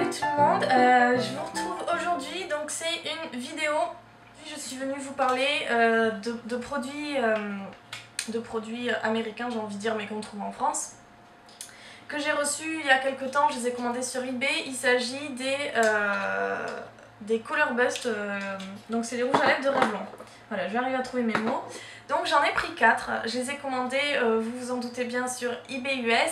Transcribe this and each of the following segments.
Salut tout le monde, je vous retrouve aujourd'hui, donc c'est une vidéo. Je suis venue vous parler de produits américains, j'ai envie de dire, mais qu'on trouve en France, que j'ai reçus il y a quelques temps. Je les ai commandés sur eBay. Il s'agit des Color Bust, donc c'est les rouges à lèvres de Revlon. Voilà, je vais arriver à trouver mes mots. Donc j'en ai pris 4, je les ai commandés, vous vous en doutez bien, sur eBay US.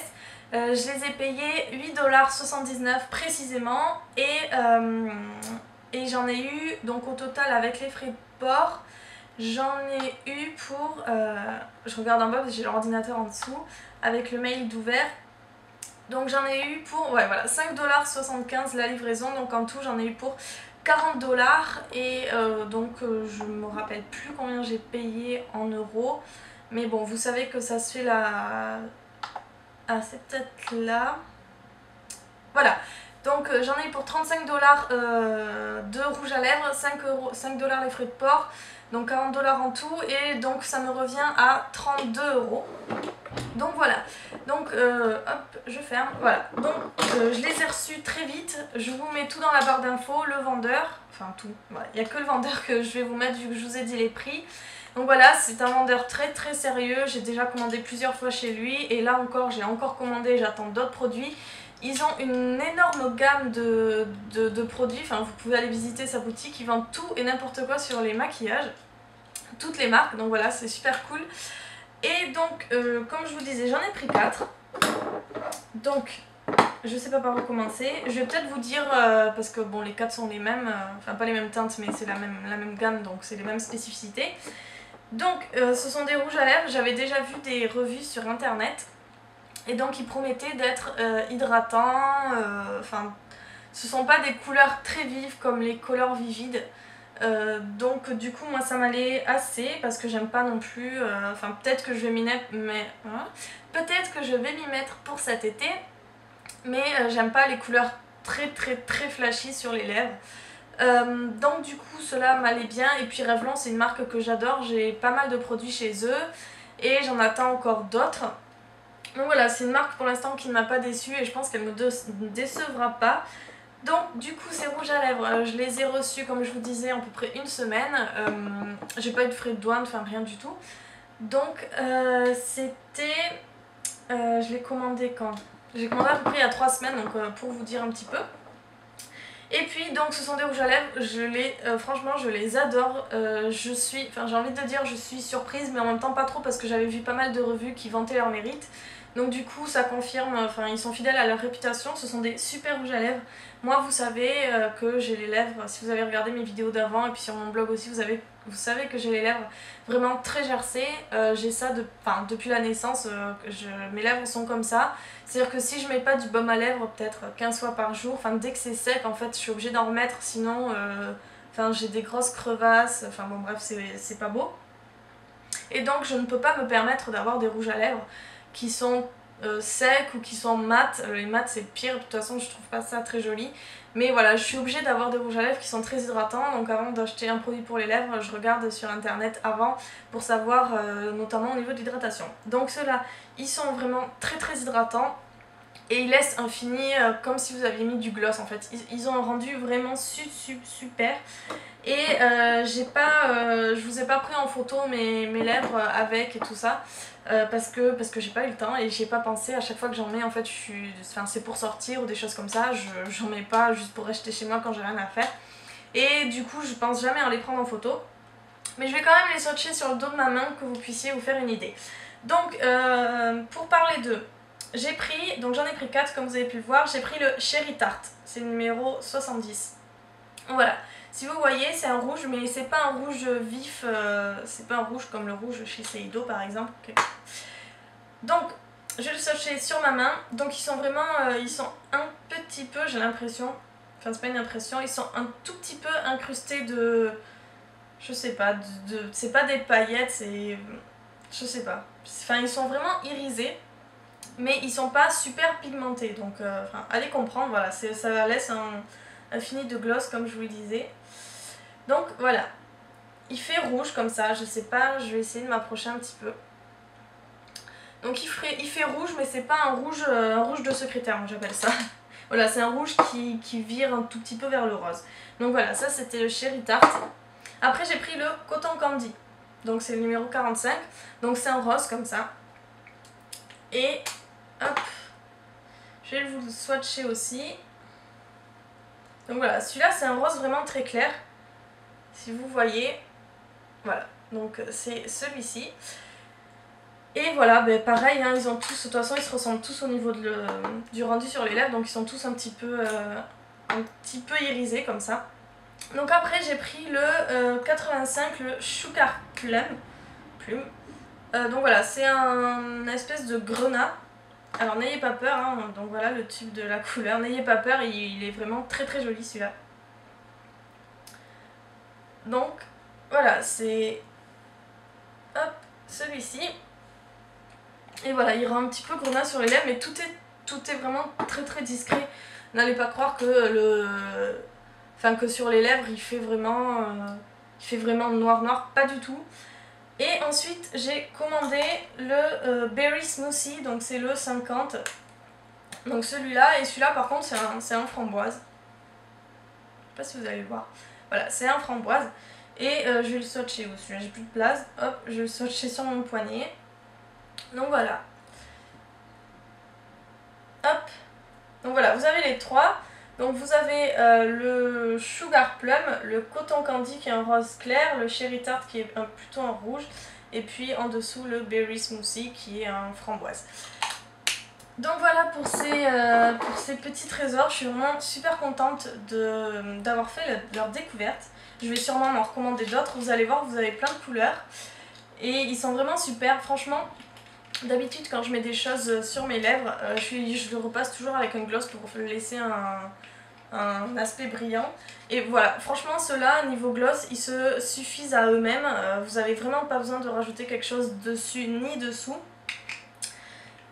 Je les ai payés 8,79$ précisément et j'en ai eu, donc au total avec les frais de port, j'en ai eu pour, je regarde en bas parce que j'ai l'ordinateur en dessous, avec le mail d'ouvert. Donc j'en ai eu pour, ouais voilà, 5,75$ la livraison, donc en tout j'en ai eu pour 40$ et je me rappelle plus combien j'ai payé en euros. Mais bon, vous savez que ça se fait la... Ah, c'est peut-être là. Voilà. Donc j'en ai eu pour 35$ de rouge à lèvres, 5$ les frais de port, donc 40$ en tout, et donc ça me revient à 32€. Donc voilà, donc hop, je ferme, voilà. Donc je les ai reçus très vite, je vous mets tout dans la barre d'infos, le vendeur, enfin tout, voilà. Il n'y a que le vendeur que je vais vous mettre vu que je vous ai dit les prix. Donc voilà, c'est un vendeur très très sérieux, j'ai déjà commandé plusieurs fois chez lui, et là encore, j'ai encore commandé, j'attends d'autres produits. Ils ont une énorme gamme de produits, enfin vous pouvez aller visiter sa boutique, ils vendent tout et n'importe quoi sur les maquillages, toutes les marques, donc voilà, c'est super cool. Et donc, comme je vous disais, j'en ai pris 4, donc je sais pas par où commencer. Je vais peut-être vous dire, parce que bon, les 4 sont les mêmes, enfin pas les mêmes teintes, mais c'est la même gamme, donc c'est les mêmes spécificités. Donc ce sont des rouges à lèvres, j'avais déjà vu des revues sur internet, et donc ils promettaient d'être hydratants, enfin ce sont pas des couleurs très vives comme les Color Vivid, donc du coup moi ça m'allait assez parce que j'aime pas non plus, enfin peut-être que je vais m'y mettre, mais peut-être que je vais m'y mettre pour cet été, mais j'aime pas les couleurs très flashy sur les lèvres. Donc du coup cela m'allait bien, et puis Revlon c'est une marque que j'adore, j'ai pas mal de produits chez eux et j'en attends encore d'autres. Donc voilà, c'est une marque pour l'instant qui ne m'a pas déçue et je pense qu'elle ne me décevra pas. Donc du coup ces rouges à lèvres, je les ai reçus comme je vous disais en à peu près une semaine, j'ai pas eu de frais de douane, enfin rien du tout. Donc c'était, je l'ai commandé quand? J'ai commandé à peu près il y a 3 semaines, donc pour vous dire un petit peu. Et puis donc ce sont des rouges à lèvres, franchement je les adore, j'ai envie de dire je suis surprise, mais en même temps pas trop parce que j'avais vu pas mal de revues qui vantaient leur mérite. Donc du coup ça confirme, enfin ils sont fidèles à leur réputation, ce sont des super rouges à lèvres. Moi vous savez que j'ai les lèvres, si vous avez regardé mes vidéos d'avant et puis sur mon blog aussi vous savez que j'ai les lèvres vraiment très gercées, j'ai ça depuis la naissance, mes lèvres sont comme ça. C'est-à-dire que si je mets pas du baume à lèvres peut-être 15 fois par jour, enfin dès que c'est sec en fait je suis obligée d'en remettre, sinon j'ai des grosses crevasses, enfin bon bref c'est pas beau. Et donc je ne peux pas me permettre d'avoir des rouges à lèvres qui sont secs ou qui sont mat. Les mat c'est pire, de toute façon je trouve pas ça très joli. Mais voilà, je suis obligée d'avoir des rouges à lèvres qui sont très hydratants, donc avant d'acheter un produit pour les lèvres, je regarde sur internet avant pour savoir notamment au niveau de l'hydratation. Donc ceux-là, ils sont vraiment très hydratants et ils laissent un fini comme si vous aviez mis du gloss en fait. Ils ont un rendu vraiment super. Et je vous ai pas pris en photo mes lèvres avec et tout ça parce que j'ai pas eu le temps et j'ai pas pensé. À chaque fois que j'en mets en fait c'est pour sortir ou des choses comme ça, j'en mets pas juste pour rester chez moi quand j'ai rien à faire, et du coup je pense jamais à les prendre en photo, mais je vais quand même les swatcher sur le dos de ma main que vous puissiez vous faire une idée. Donc pour parler d'eux, j'en ai pris 4 comme vous avez pu le voir. J'ai pris le Cherry Tart, c'est le numéro 70. Voilà, si vous voyez c'est un rouge, mais c'est pas un rouge vif, c'est pas un rouge comme le rouge chez Seido par exemple. Donc je vais le swatcher sur ma main. Donc ils sont vraiment, ils sont un petit peu, j'ai l'impression, enfin c'est pas une impression, ils sont un tout petit peu incrustés de, je sais pas, c'est pas des paillettes, c'est, je sais pas, enfin ils sont vraiment irisés, mais ils sont pas super pigmentés, donc allez comprendre, voilà, ça laisse un fini de gloss comme je vous le disais. Donc voilà, il fait rouge comme ça, je sais pas, je vais essayer de m'approcher un petit peu. Donc il fait rouge, mais c'est pas un rouge de secrétaire, moi j'appelle ça. Voilà, c'est un rouge qui vire un tout petit peu vers le rose. Donc voilà, ça c'était le Cherry Tart. Après j'ai pris le Cotton Candy. Donc c'est le numéro 45. Donc c'est un rose comme ça. Et hop, je vais vous le swatcher aussi. Donc voilà, celui-là c'est un rose vraiment très clair. Si vous voyez, voilà. Donc c'est celui-ci. Et voilà, ben pareil, hein, ils ont tous, de toute façon ils se ressemblent tous au niveau du rendu sur les lèvres, donc ils sont tous un petit peu irisés comme ça. Donc après j'ai pris le 85, le Sugar Plume. Donc voilà, c'est un espèce de grenat. Alors n'ayez pas peur, hein, donc voilà le tube de la couleur, n'ayez pas peur, il est vraiment très très joli celui-là. Donc voilà, c'est hop, celui-ci. Et voilà, il rend un petit peu grenat sur les lèvres, mais tout est vraiment très très discret. N'allez pas croire que que sur les lèvres il fait vraiment noir, pas du tout. Et ensuite j'ai commandé le Berry Smoothie, donc c'est le 50. Donc celui-là, et celui-là par contre c'est un framboise. Je sais pas si vous allez le voir. Voilà, c'est un framboise. Et je vais le swatcher aussi, j'ai plus de place. Hop, je vais le swatcher sur mon poignet. Donc voilà. Hop. Donc voilà, vous avez les trois. Donc vous avez le Sugar Plum, le Cotton Candy qui est un rose clair, le Cherry Tart qui est plutôt un rouge, et puis en dessous le Berry Smoothie qui est un framboise. Donc voilà pour ces petits trésors, je suis vraiment super contente d'avoir fait leur découverte. Je vais sûrement m'en recommander d'autres, vous allez voir, vous avez plein de couleurs. Et ils sont vraiment super, franchement. D'habitude quand je mets des choses sur mes lèvres, je le repasse toujours avec un gloss pour laisser un aspect brillant. Et voilà, franchement ceux-là, niveau gloss, ils se suffisent à eux-mêmes. Vous avez vraiment pas besoin de rajouter quelque chose dessus ni dessous.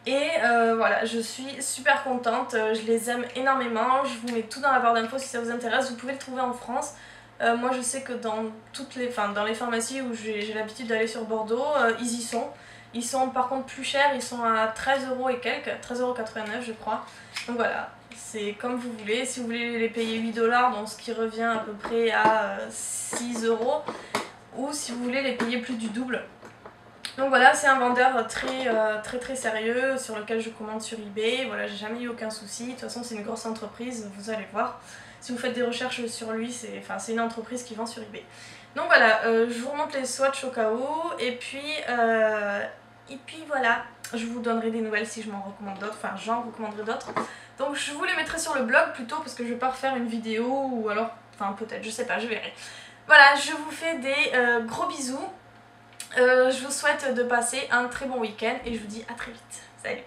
Et voilà, je suis super contente, je les aime énormément. Je vous mets tout dans la barre d'infos si ça vous intéresse. Vous pouvez le trouver en France. Moi je sais que dans les pharmacies où j'ai l'habitude d'aller sur Bordeaux, ils y sont. Ils sont par contre plus chers, ils sont à 13 € et quelques, 13,89 € je crois. Donc voilà, c'est comme vous voulez. Si vous voulez les payer 8 $, donc ce qui revient à peu près à 6 €, ou si vous voulez les payer plus du double. Donc voilà, c'est un vendeur très sérieux sur lequel je commande sur eBay. Voilà, j'ai jamais eu aucun souci. De toute façon, c'est une grosse entreprise, vous allez voir. Si vous faites des recherches sur lui, c'est une entreprise qui vend sur eBay. Donc voilà, je vous remonte les swatchs au cas où. Et puis voilà, je vous donnerai des nouvelles si je m'en recommande d'autres. Enfin, j'en recommanderai d'autres. Donc je vous les mettrai sur le blog plutôt parce que je vais pas refaire une vidéo ou alors... Enfin peut-être, je sais pas, je verrai. Voilà, je vous fais des gros bisous. Je vous souhaite de passer un très bon week-end et je vous dis à très vite. Salut!